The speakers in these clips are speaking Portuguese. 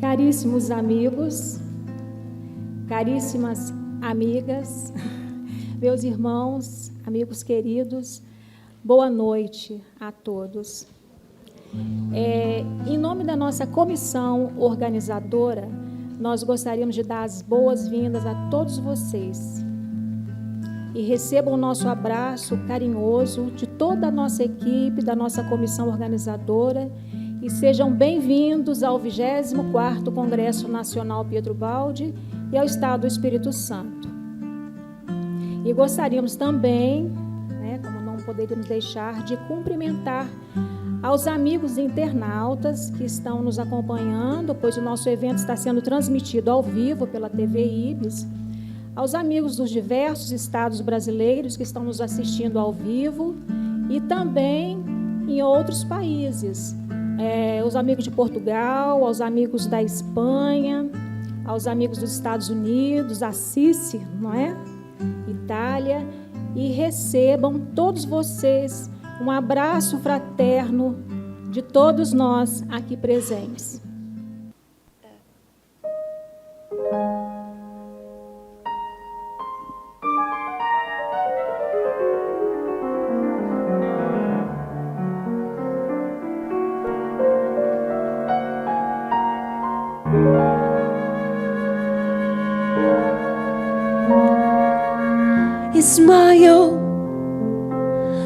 Caríssimos amigos, caríssimas amigas, meus irmãos, amigos queridos, boa noite a todos. Em nome da nossa comissão organizadora, nós gostaríamos de dar as boas-vindas a todos vocês e recebam o nosso abraço carinhoso de toda a nossa equipe, da nossa comissão organizadora, e sejam bem-vindos ao 24º Congresso Nacional Pedro Baldi e ao Estado do Espírito Santo. E gostaríamos também, como não poderíamos deixar, de cumprimentar aos amigos internautas que estão nos acompanhando, pois o nosso evento está sendo transmitido ao vivo pela TV Ibis, aos amigos dos diversos estados brasileiros que estão nos assistindo ao vivo e também em outros países, os amigos de Portugal, aos amigos da Espanha, aos amigos dos Estados Unidos, Assisi, Itália, e recebam todos vocês um abraço fraterno de todos nós aqui presentes. Smile,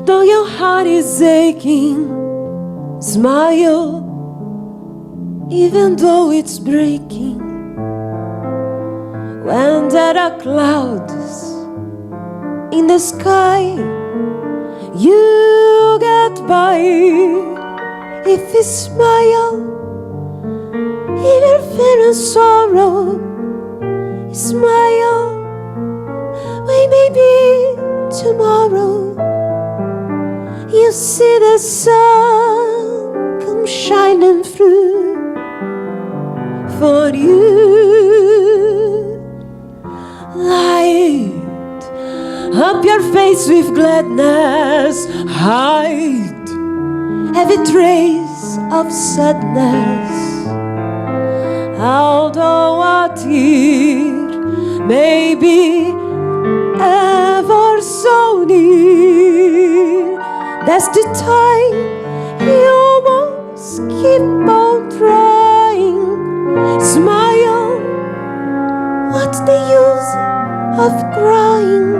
though your heart is aching. Smile, even though it's breaking. When there are clouds in the sky, you get by. If you smile, even fear and sorrow, smile. Maybe tomorrow you see the sun come shining through for you. Light up your face with gladness, hide every trace of sadness. Although a tear may be ever so near, that's the time you must keep on trying. Smile, what's the use of crying?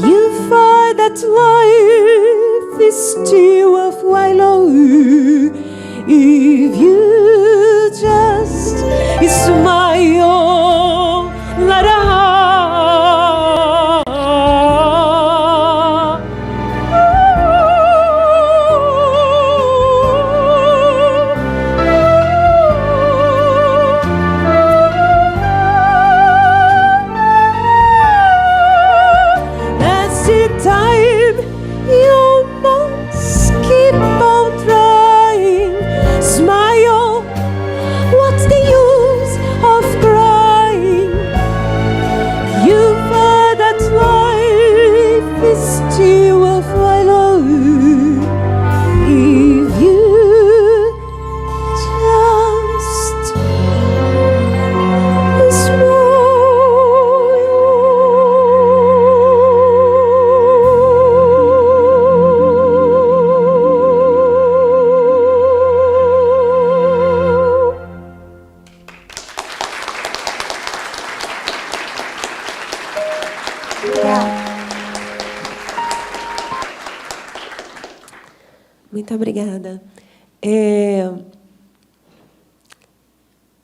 You find that life is still worthwhile if you just smile. Let a Muito obrigada.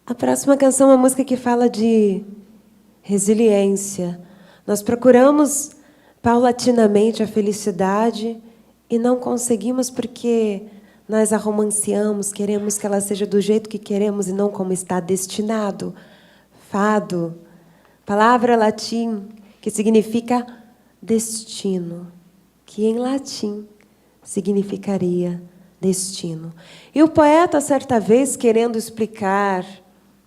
A próxima canção é uma música que fala de resiliência. Nós procuramos paulatinamente a felicidade e não conseguimos porque nós a romanceamos, queremos que ela seja do jeito que queremos e não como está destinado. Fado, palavra latim que significa destino, que em latim significaria destino. E o poeta, certa vez, querendo explicar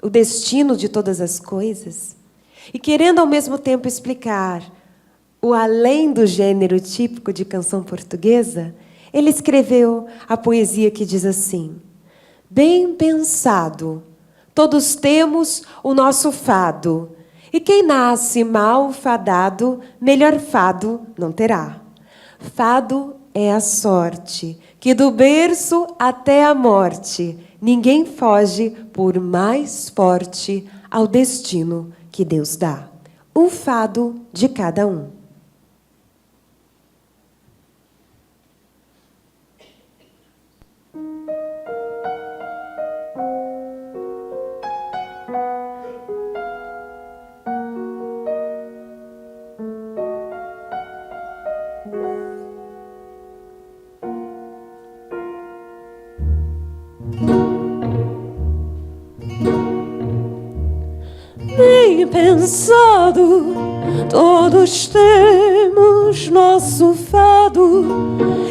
o destino de todas as coisas e querendo, ao mesmo tempo, explicar o além do gênero típico de canção portuguesa, ele escreveu a poesia que diz assim: bem pensado, Todos temos o nosso fado. E quem nasce mal fadado, melhor fado não terá. Fado é a sorte, que do berço até a morte, ninguém foge por mais forte ao destino que Deus dá. Um fado de cada um. Bem pensado, todos temos nosso fado,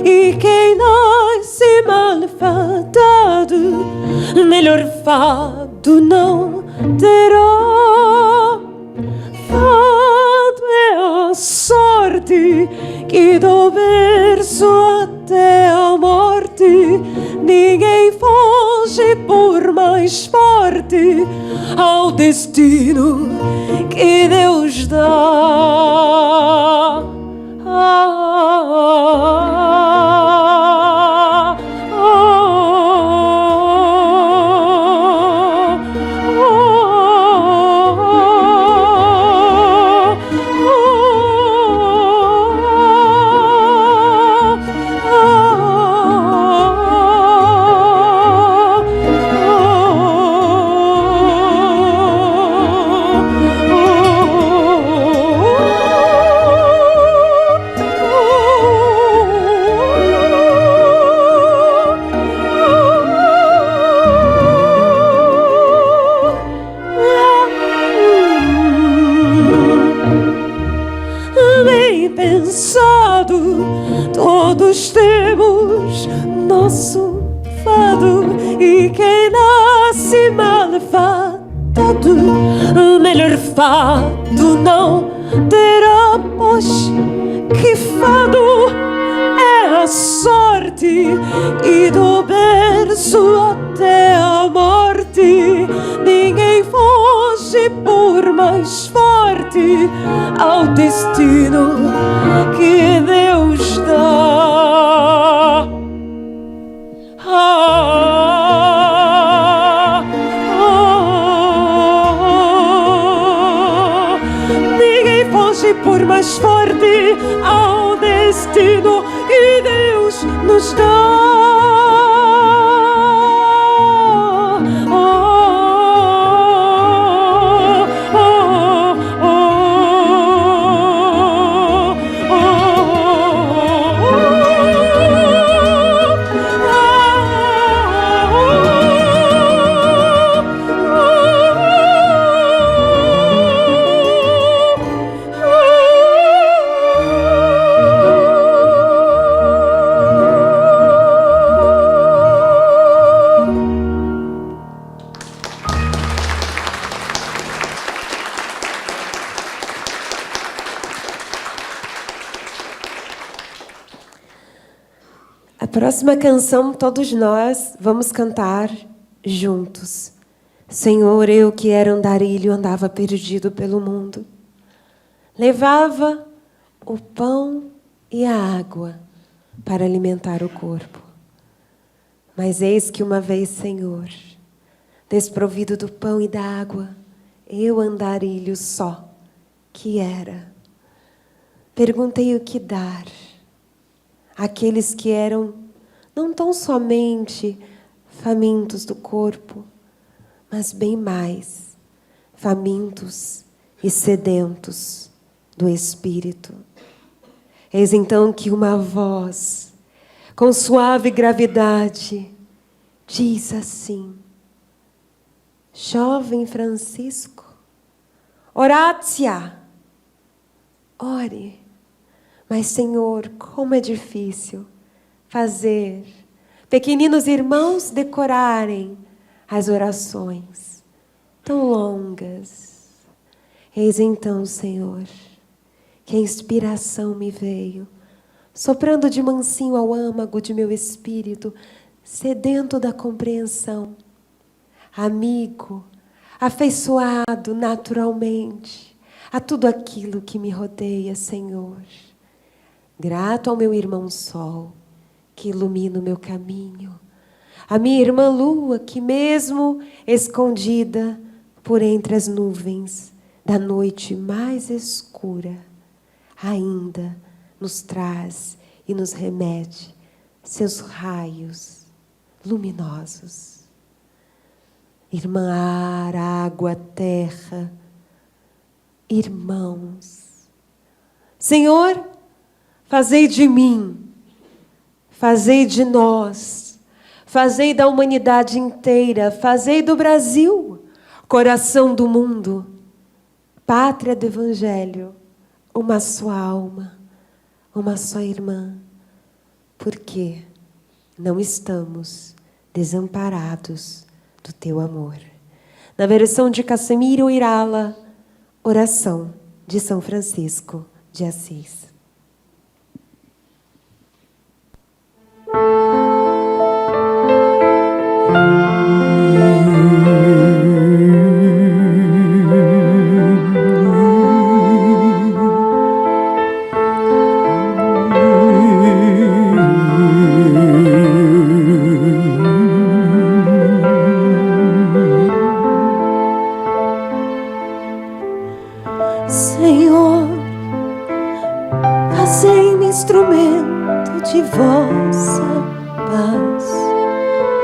e quem nasce mal fadado, melhor fado não terá. Fado é a sorte que do berço até a morte, ninguém foge por mais forte ao destino que Deus dá. Bem pensado, todos temos nosso fado, e quem nasce mal fadado, melhor fado não terá. Pois que fado é a sorte, e do berço até a morte, ninguém foge por mais forte ao destino que Deus dá. Ninguém foge por mais forte ao destino que Deus nos dá. A próxima canção, todos nós vamos cantar juntos. Senhor, eu que era andarilho, andava perdido pelo mundo. Levava o pão e a água para alimentar o corpo. Mas eis que uma vez, Senhor, desprovido do pão e da água, eu andarilho só, que era. Perguntei o que dar. Aqueles que eram não tão somente famintos do corpo, mas bem mais, famintos e sedentos do espírito. Eis então que uma voz, com suave gravidade, diz assim: jovem Francisco, Horácia, ore. Mas, Senhor, como é difícil fazer pequeninos irmãos decorarem as orações tão longas. Eis então, Senhor, que a inspiração me veio, soprando de mansinho ao âmago de meu espírito, sedento da compreensão. Amigo, afeiçoado naturalmente a tudo aquilo que me rodeia, Senhor. Grato ao meu irmão Sol, que ilumina o meu caminho. A minha irmã Lua, que mesmo escondida por entre as nuvens da noite mais escura, ainda nos traz e nos remete seus raios luminosos. Irmã ar, água, terra, irmãos. Senhor, fazei de mim, fazei de nós, fazei da humanidade inteira, fazei do Brasil, coração do mundo, pátria do Evangelho, uma só alma, uma só irmã, porque não estamos desamparados do teu amor. Na versão de Casemiro Irala, oração de São Francisco de Assis. Senhor, fazei-me instrumento de vossa paz.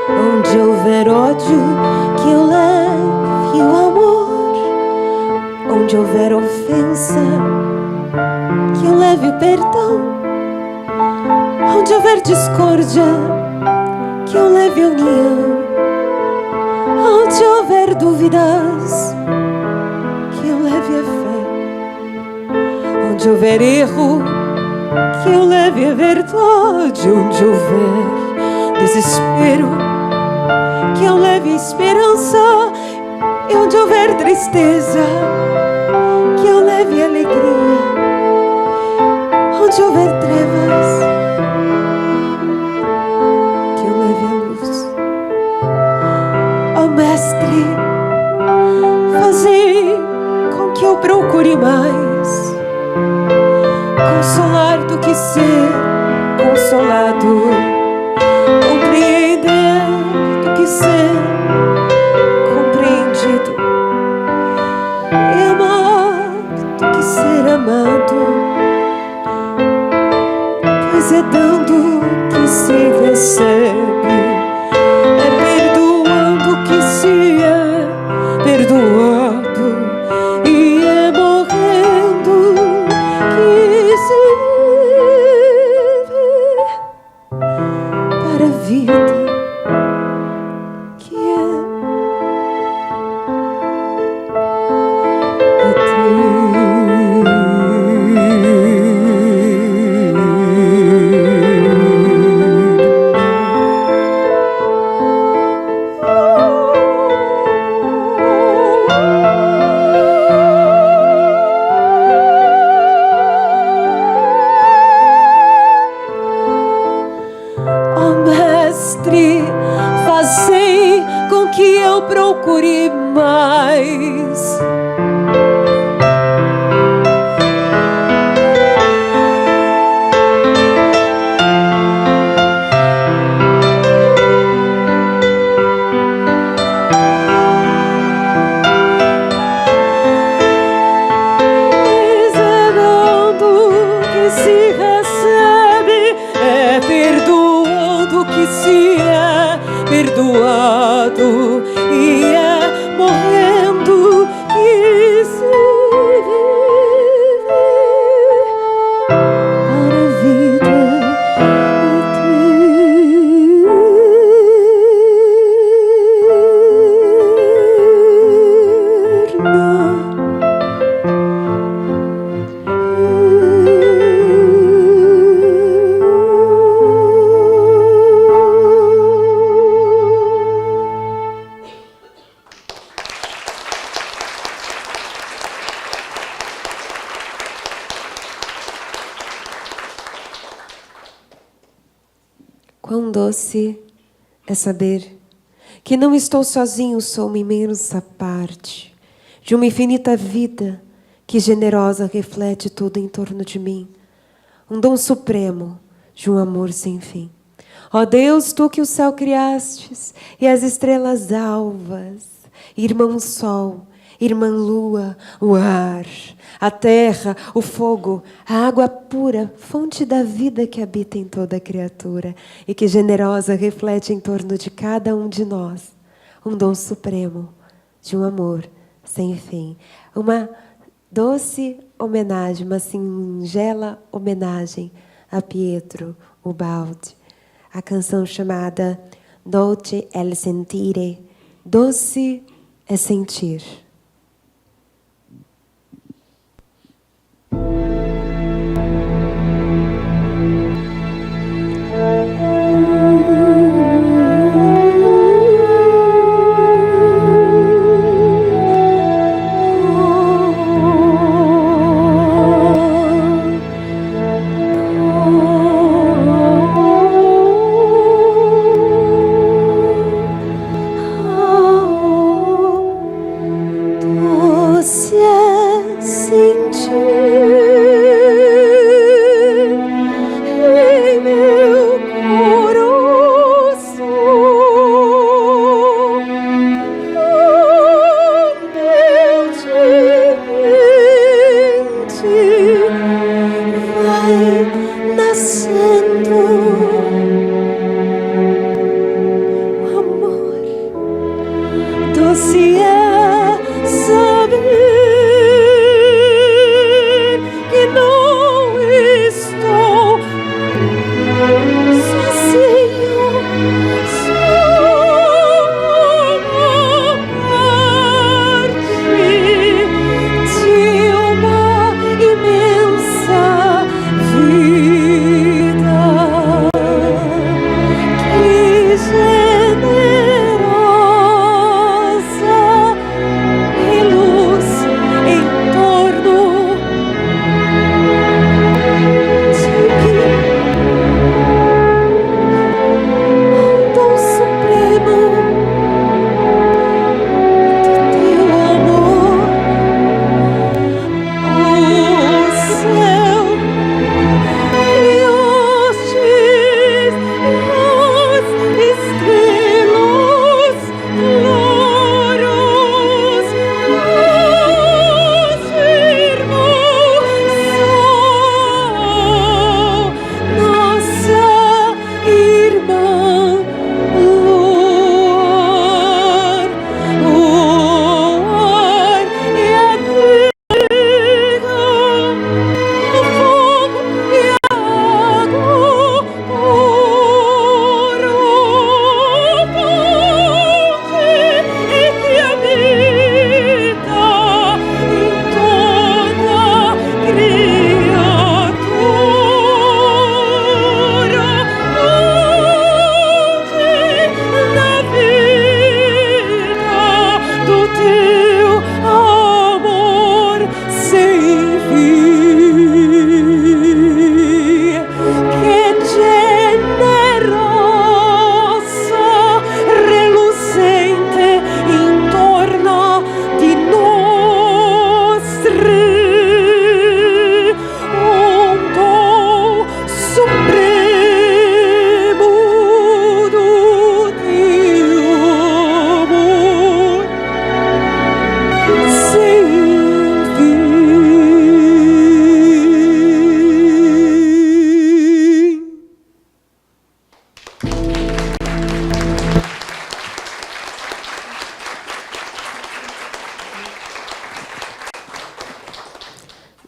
Onde houver ódio, que eu leve o amor. Onde houver ofensa, que eu leve o perdão. Onde houver discórdia, que eu leve a união. Onde houver dúvidas, que eu leve a fé. Onde houver erro, que eu leve a verdade. Onde houver desespero, que eu leve a esperança. E onde houver tristeza, que eu leve a alegria. Onde houver trevas, que eu leve a luz. Ó Mestre, fazei com que eu procure mais consolar do que ser consolado, compreender do que ser compreendido, e amar do que ser amado, pois é dando que se recebe, é perdoando que se é perdoado, e é morrendo que se vive para a vida que é Ó Mestre, fazei com que eu procure mais miserando que se recebe, é perdoando que se é perdoado, e é morrendo que se vive para a vida Quão doce é saber que não estou sozinho, sou uma imensa parte de uma infinita vida que generosa reflete tudo em torno de mim. Um dom supremo de um amor sem fim. Ó Deus, tu que o céu criastes e as estrelas alvas, irmão sol, irmã lua, o ar, a terra, o fogo, a água pura, fonte da vida que habita em toda criatura e que generosa reflete em torno de cada um de nós um dom supremo de um amor sem fim. Uma doce homenagem, uma singela homenagem a Pietro Ubaldi. A canção chamada Dolce è sentire, doce é sentir.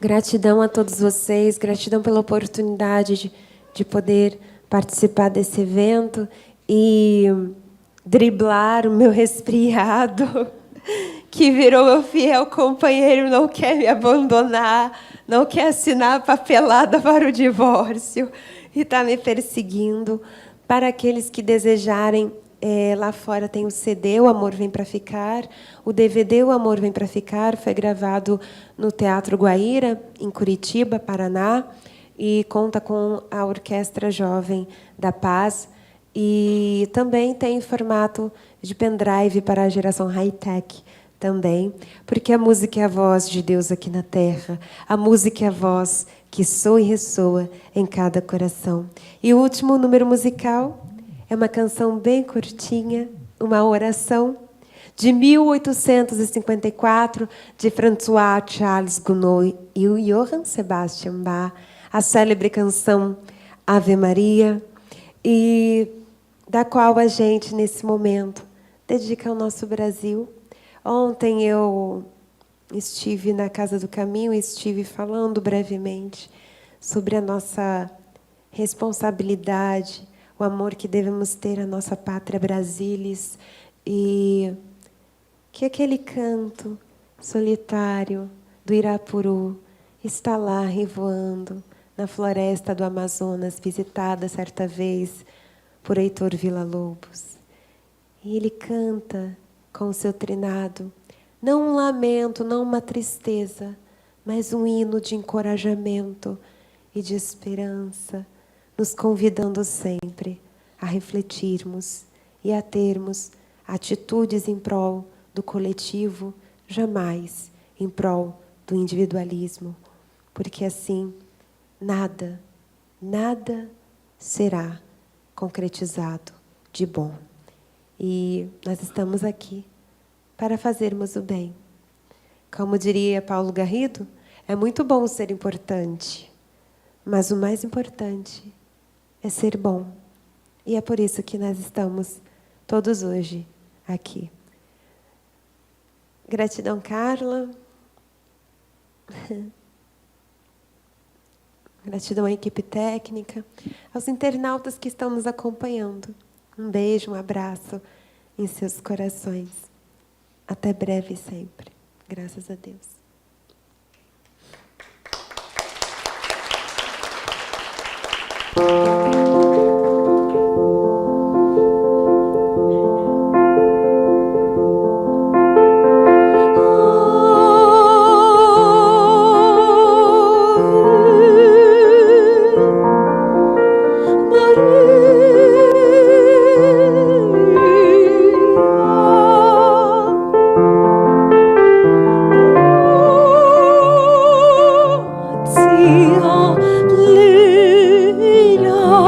Gratidão a todos vocês, gratidão pela oportunidade de poder participar desse evento e driblar o meu resfriado, que virou meu fiel companheiro, não quer me abandonar, não quer assinar a papelada para o divórcio e está me perseguindo. Para aqueles que desejarem, lá fora tem o CD, O Amor Vem Pra Ficar. O DVD, O Amor Vem Pra Ficar, foi gravado no Teatro Guaíra, em Curitiba, Paraná, e conta com a Orquestra Jovem da Paz. E também tem formato de pendrive para a geração high-tech também, porque a música é a voz de Deus aqui na Terra. A música é a voz que soa e ressoa em cada coração. E o último número musical é uma canção bem curtinha, uma oração de 1854, de François Charles Gounod e o Johann Sebastian Bach, a célebre canção Ave Maria, e da qual a gente, nesse momento, dedica ao nosso Brasil. Ontem eu estive na Casa do Caminho e estive falando brevemente sobre a nossa responsabilidade, o amor que devemos ter à nossa pátria Brasilis, e que aquele canto solitário do Irapuru está lá revoando na floresta do Amazonas, visitada certa vez por Heitor Villa-Lobos. E ele canta com o seu trinado, não um lamento, não uma tristeza, mas um hino de encorajamento e de esperança, nos convidando sempre a refletirmos e a termos atitudes em prol do coletivo, jamais em prol do individualismo, porque assim nada será concretizado de bom. E nós estamos aqui para fazermos o bem. Como diria Paulo Garrido, é muito bom ser importante, mas o mais importante é ser bom. E é por isso que nós estamos todos hoje aqui. Gratidão, Carla. Gratidão à equipe técnica, aos internautas que estão nos acompanhando. Um beijo, um abraço em seus corações. Até breve sempre. Graças a Deus. Sia plena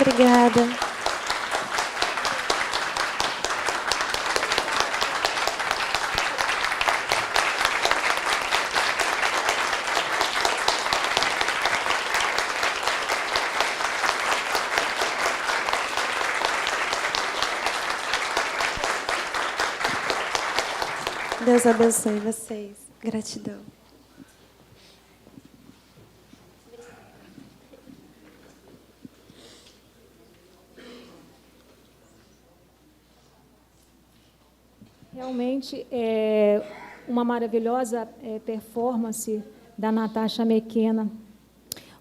Obrigada. Deus abençoe vocês. Gratidão. Realmente é uma maravilhosa performance da Natasha McKenna,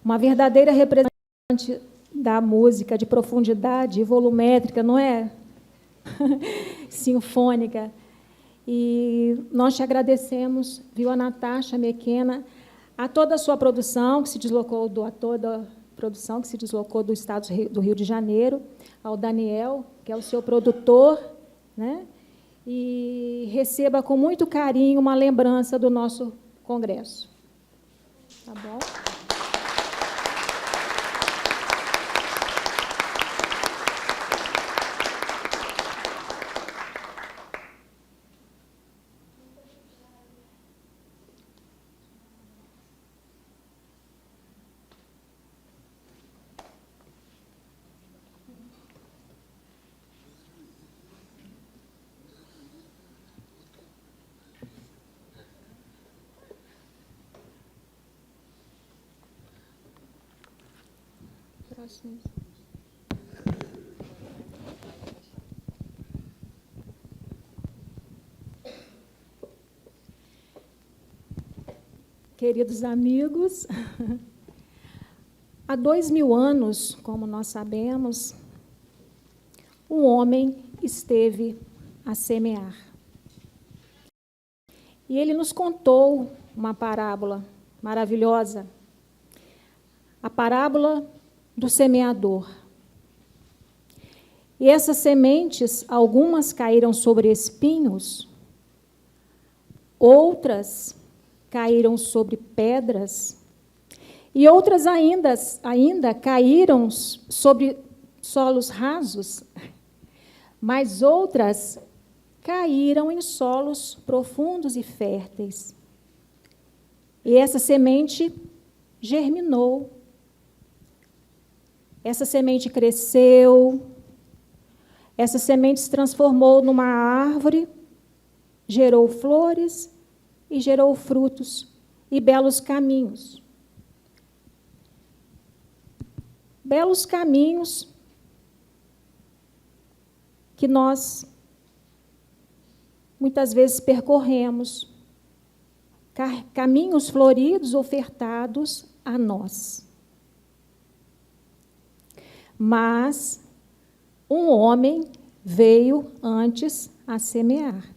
uma verdadeira representante da música de profundidade, volumétrica, não é? Sinfônica. E nós te agradecemos, viu, a Natasha McKenna, a toda a sua produção, que se deslocou a toda a produção que se deslocou do estado do Rio de Janeiro, ao Daniel, que é o seu produtor, né? E receba com muito carinho uma lembrança do nosso congresso. Tá bom? Próximo. Queridos amigos, há 2000 anos, como nós sabemos, um homem esteve a semear. E ele nos contou uma parábola maravilhosa, a parábola do semeador. E essas sementes, algumas caíram sobre espinhos, outras caíram sobre pedras, e outras ainda caíram sobre solos rasos, mas outras caíram em solos profundos e férteis. E essa semente germinou. Essa semente cresceu, essa semente se transformou numa árvore, gerou flores e gerou frutos e belos caminhos. Belos caminhos que nós muitas vezes percorremos, caminhos floridos ofertados a nós. Mas um homem veio antes a semear.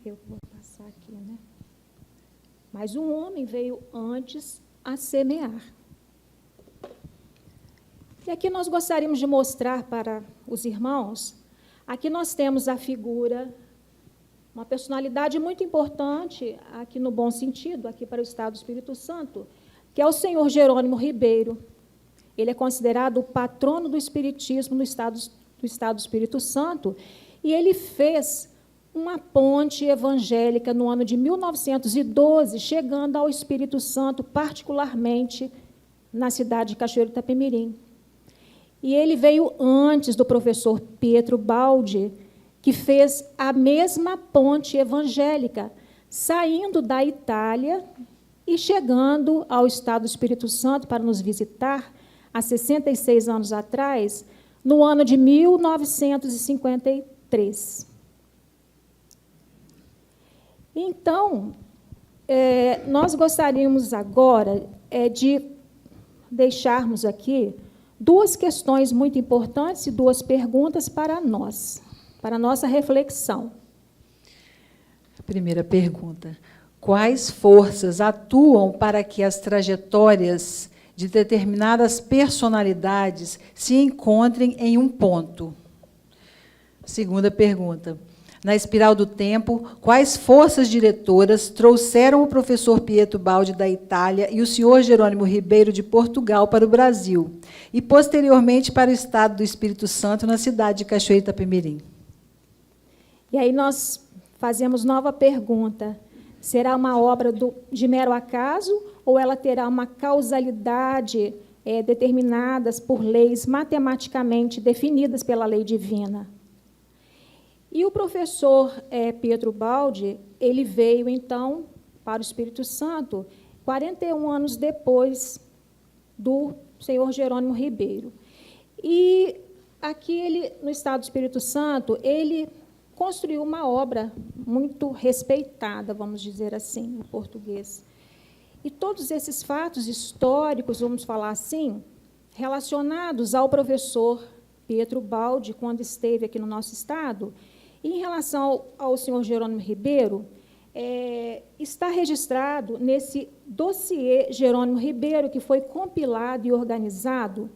Eu vou passar aqui, né? Mas um homem veio antes a semear. E aqui nós gostaríamos de mostrar para os irmãos, aqui nós temos a figura, uma personalidade muito importante, aqui no bom sentido, aqui para o Estado do Espírito Santo, que é o senhor Jerônimo Ribeiro. Ele é considerado o patrono do espiritismo no Estado do Espírito Santo, e ele fez uma ponte evangélica no ano de 1912, chegando ao Espírito Santo, particularmente na cidade de Cachoeiro de Itapemirim. E ele veio antes do professor Pietro Baldi, que fez a mesma ponte evangélica, saindo da Itália e chegando ao Estado do Espírito Santo para nos visitar, há 66 anos atrás, no ano de 1953. Então, nós gostaríamos agora de deixarmos aqui duas questões muito importantes e duas perguntas para nós, para a nossa reflexão. A primeira pergunta: quais forças atuam para que as trajetórias de determinadas personalidades se encontrem em um ponto? Segunda pergunta: na espiral do tempo, quais forças diretoras trouxeram o professor Pietro Baldi da Itália e o senhor Jerônimo Ribeiro de Portugal para o Brasil, e posteriormente para o estado do Espírito Santo, na cidade de Cachoeira de Itapemirim. E aí nós fazemos nova pergunta. Será uma obra de mero acaso ou ela terá uma causalidade determinadas por leis matematicamente definidas pela lei divina? E o professor Pietro Baldi, ele veio, então, para o Espírito Santo 41 anos depois do senhor Jerônimo Ribeiro. E aqui, ele, no estado do Espírito Santo, ele construiu uma obra muito respeitada, vamos dizer assim, no português. E todos esses fatos históricos, vamos falar assim, relacionados ao professor Pietro Baldi, quando esteve aqui no nosso estado, e em relação ao senhor Jerônimo Ribeiro, está registrado nesse dossiê Jerônimo Ribeiro, que foi compilado e organizado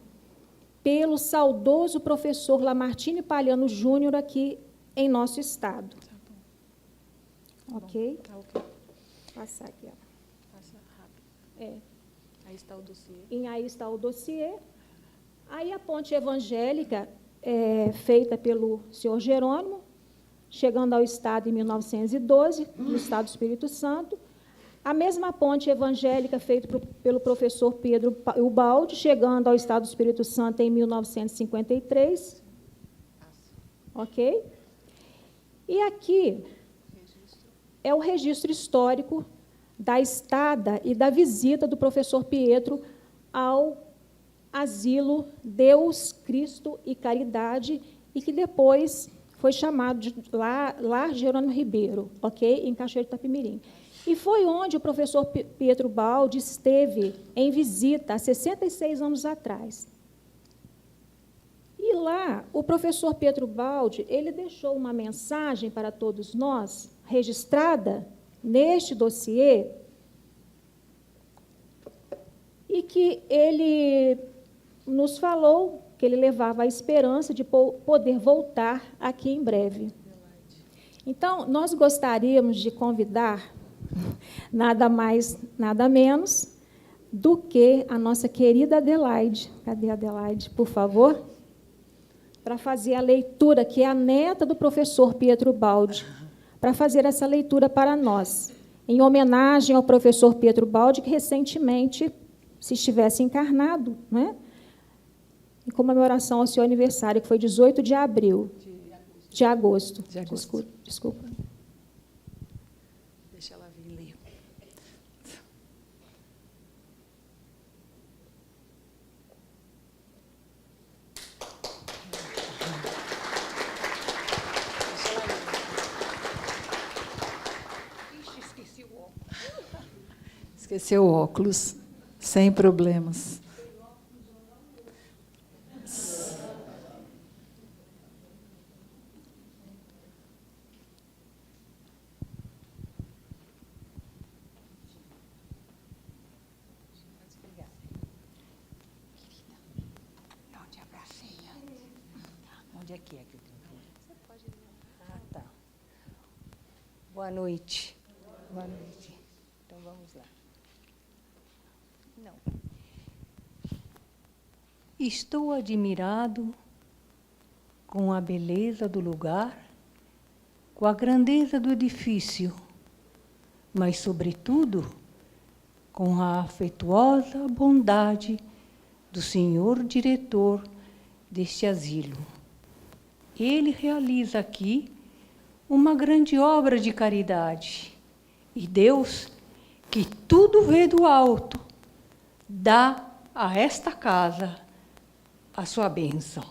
pelo saudoso professor Lamartine Palhano Júnior, aqui em nosso estado. Tá bom. Ok? Tá ok. Passar aqui, ó. Passa rápido. Aí está o dossiê. E aí está o dossiê. Aí a ponte evangélica, feita pelo senhor Jerônimo, chegando ao estado em 1912, no estado do Espírito Santo. A mesma ponte evangélica feita pelo professor Pedro Baldi, chegando ao estado do Espírito Santo em 1953. Ok? E aqui é o registro histórico da estada e da visita do professor Pietro ao asilo Deus, Cristo e Caridade, e que depois foi chamado de Lar Jerônimo Ribeiro, ok? Em Cachoeira de Itapemirim. E foi onde o professor Pietro Baldi esteve em visita há 66 anos atrás. E lá, o professor Pietro Baldi, ele deixou uma mensagem para todos nós, registrada neste dossiê, e que ele nos falou que ele levava a esperança de poder voltar aqui em breve. Então, nós gostaríamos de convidar nada mais, nada menos do que a nossa querida Adelaide. Cadê a Adelaide, por favor? Para fazer a leitura, que é a neta do professor Pietro Baldi, para fazer essa leitura para nós, em homenagem ao professor Pietro Baldi, que recentemente, se estivesse encarnado, né? Em comemoração ao seu aniversário, que foi 18 de abril. De agosto. Desculpa. Deixa ela vir ler. Esqueceu o óculos. Sem problemas. Onde é que eu tenho que ir? Você pode ir. Ah, tá. Boa noite. Boa noite. Então, vamos lá. Não. Estou admirado com a beleza do lugar, com a grandeza do edifício, mas, sobretudo, com a afetuosa bondade do senhor diretor deste asilo. Ele realiza aqui uma grande obra de caridade. E Deus, que tudo vê do alto, dá a esta casa a sua bênção.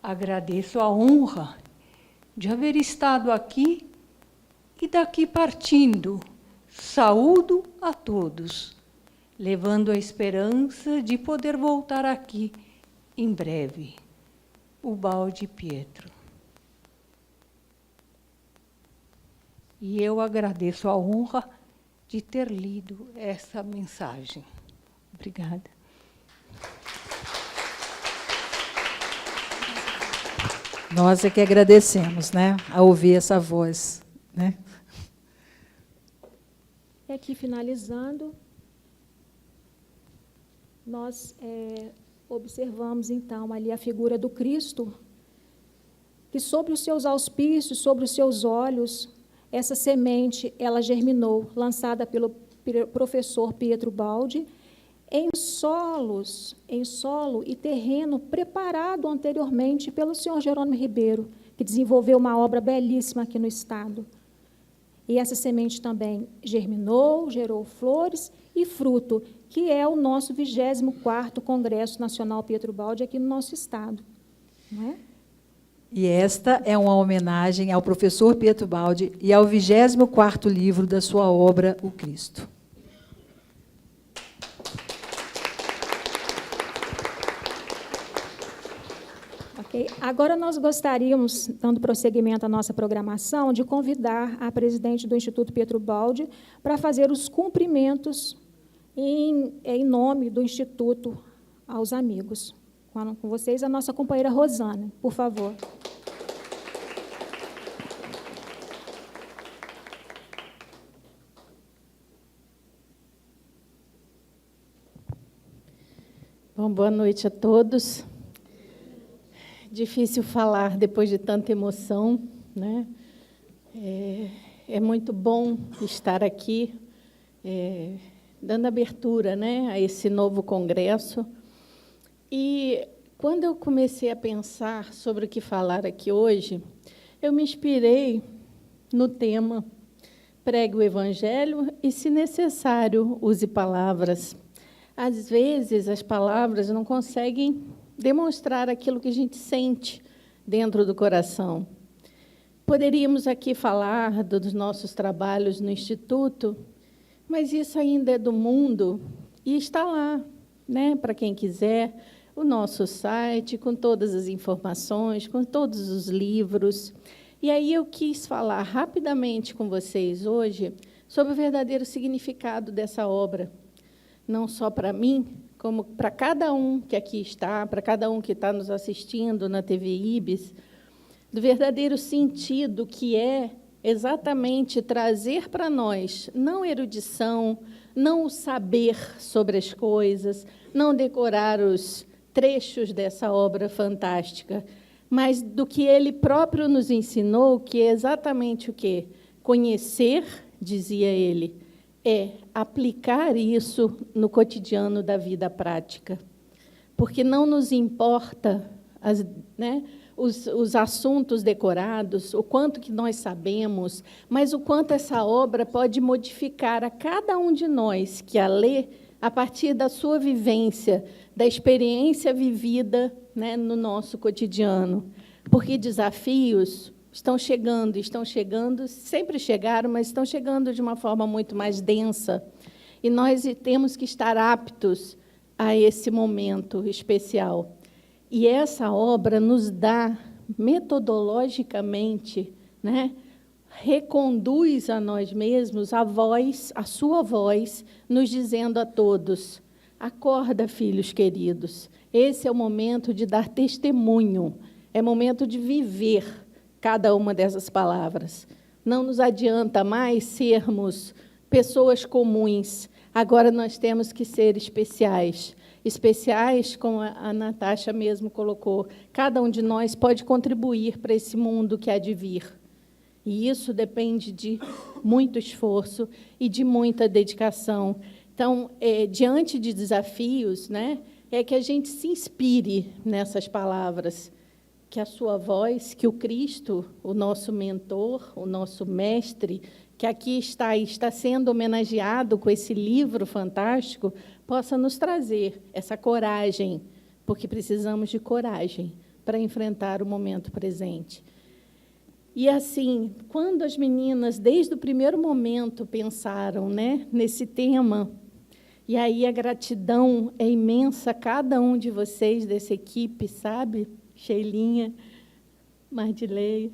Agradeço a honra de haver estado aqui e daqui partindo. Saúdo a todos, levando a esperança de poder voltar aqui em breve. O Baldi Pietro. E eu agradeço a honra de ter lido essa mensagem. Obrigada. Nós é que agradecemos, né, a ouvir essa voz, né? E aqui, finalizando, nós observamos, então, ali a figura do Cristo, que sobre os seus auspícios, sobre os seus olhos, essa semente, ela germinou, lançada pelo professor Pietro Baldi, em solo e terreno preparado anteriormente pelo senhor Jerônimo Ribeiro, que desenvolveu uma obra belíssima aqui no estado. E essa semente também germinou, gerou flores e fruto, que é o nosso 24º Congresso Nacional Pietro Baldi aqui no nosso estado. Não é? E esta é uma homenagem ao professor Pietro Baldi e ao 24º livro da sua obra, O Cristo. Okay. Agora, nós gostaríamos, dando prosseguimento à nossa programação, de convidar a presidente do Instituto Pietro Baldi para fazer os cumprimentos em nome do Instituto aos amigos. Com vocês, a nossa companheira Rosana, por favor. Bom, boa noite a todos. Difícil falar depois de tanta emoção, né? É muito bom estar aqui, dando abertura, né, a esse novo congresso. E quando eu comecei a pensar sobre o que falar aqui hoje, eu me inspirei no tema Pregue o Evangelho e, se necessário, use palavras. Às vezes, as palavras não conseguem demonstrar aquilo que a gente sente dentro do coração. Poderíamos aqui falar dos nossos trabalhos no Instituto, mas isso ainda é do mundo e está lá, né, para quem quiser, o nosso site, com todas as informações, com todos os livros. E aí eu quis falar rapidamente com vocês hoje sobre o verdadeiro significado dessa obra, não só para mim, como para cada um que aqui está, para cada um que está nos assistindo na TV IBS, do verdadeiro sentido que é exatamente trazer para nós, não erudição, não o saber sobre as coisas, não decorar os trechos dessa obra fantástica, mas do que ele próprio nos ensinou, que é exatamente o quê? Conhecer, dizia ele, é aplicar isso no cotidiano da vida prática. Porque não nos importa os assuntos decorados, o quanto que nós sabemos, mas o quanto essa obra pode modificar a cada um de nós que a lê a partir da sua vivência, da experiência vivida, né, no nosso cotidiano. Porque desafios estão chegando, sempre chegaram, mas estão chegando de uma forma muito mais densa. E nós temos que estar aptos a esse momento especial. E essa obra nos dá, metodologicamente, né, reconduz a nós mesmos a voz, a sua voz, nos dizendo a todos: acorda, filhos queridos, esse é o momento de dar testemunho, é momento de viver cada uma dessas palavras. Não nos adianta mais sermos pessoas comuns, agora nós temos que ser especiais. Especiais, como a Natasha mesmo colocou, cada um de nós pode contribuir para esse mundo que há de vir. E isso depende de muito esforço e de muita dedicação. Então, diante de desafios, né, é que a gente se inspire nessas palavras, que a sua voz, que o Cristo, o nosso mentor, o nosso mestre, que aqui está sendo homenageado com esse livro fantástico, possa nos trazer essa coragem, porque precisamos de coragem para enfrentar o momento presente. E, assim, quando as meninas, desde o primeiro momento, pensaram, né, nesse tema, e aí a gratidão é imensa a cada um de vocês dessa equipe, sabe? Sheilinha, Mardileia,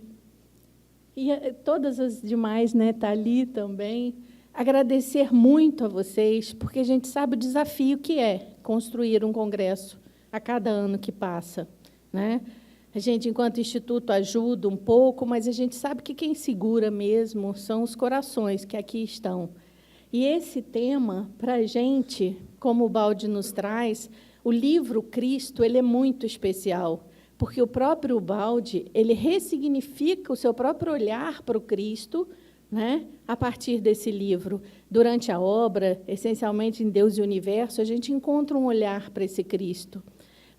e todas as demais, né, Thali também. Agradecer muito a vocês, porque a gente sabe o desafio que é construir um congresso a cada ano que passa, né? A gente, enquanto instituto, ajuda um pouco, mas a gente sabe que quem segura mesmo são os corações que aqui estão. E esse tema, para a gente, como o Baldi nos traz, o livro Cristo, ele é muito especial, porque o próprio Baldi, ele ressignifica o seu próprio olhar para o Cristo, né, a partir desse livro. Durante a obra, essencialmente em Deus e o Universo, a gente encontra um olhar para esse Cristo,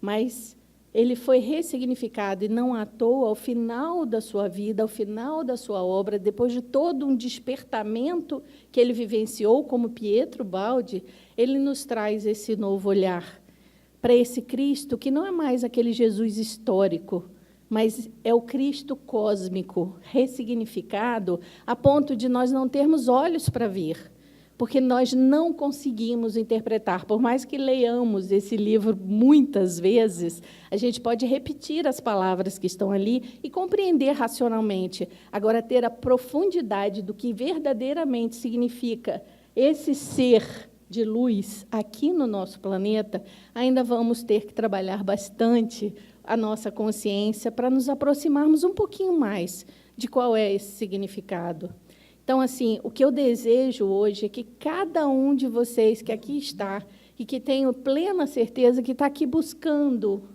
mas ele foi ressignificado, e não à toa, ao final da sua vida, ao final da sua obra, depois de todo um despertamento que ele vivenciou, como Pietro Baldi, ele nos traz esse novo olhar para esse Cristo, que não é mais aquele Jesus histórico, mas é o Cristo cósmico, ressignificado, a ponto de nós não termos olhos para ver, porque nós não conseguimos interpretar. Por mais que leiamos esse livro muitas vezes, a gente pode repetir as palavras que estão ali e compreender racionalmente. Agora, ter a profundidade do que verdadeiramente significa esse ser de luz aqui no nosso planeta, ainda vamos ter que trabalhar bastante a nossa consciência para nos aproximarmos um pouquinho mais de qual é esse significado. Então, assim, o que eu desejo hoje é que cada um de vocês que aqui está e que tenho plena certeza que está aqui buscando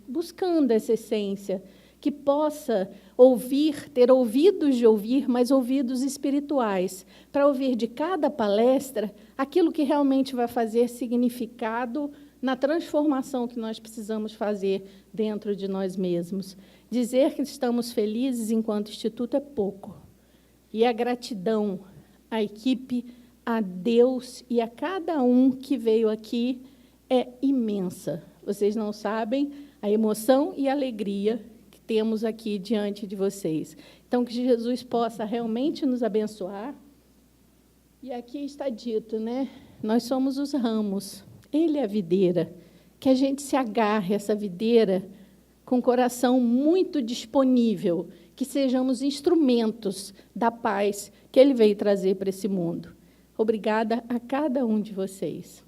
essa essência, que possa ouvir, ter ouvidos de ouvir, mas ouvidos espirituais, para ouvir de cada palestra aquilo que realmente vai fazer significado na transformação que nós precisamos fazer dentro de nós mesmos. Dizer que estamos felizes enquanto instituto é pouco. E a gratidão à equipe, a Deus e a cada um que veio aqui é imensa. Vocês não sabem a emoção e a alegria que temos aqui diante de vocês. Então, que Jesus possa realmente nos abençoar. E aqui está dito, né? Nós somos os ramos, Ele é a videira. Que a gente se agarre a essa videira com o coração muito disponível, que sejamos instrumentos da paz que Ele veio trazer para esse mundo. Obrigada a cada um de vocês.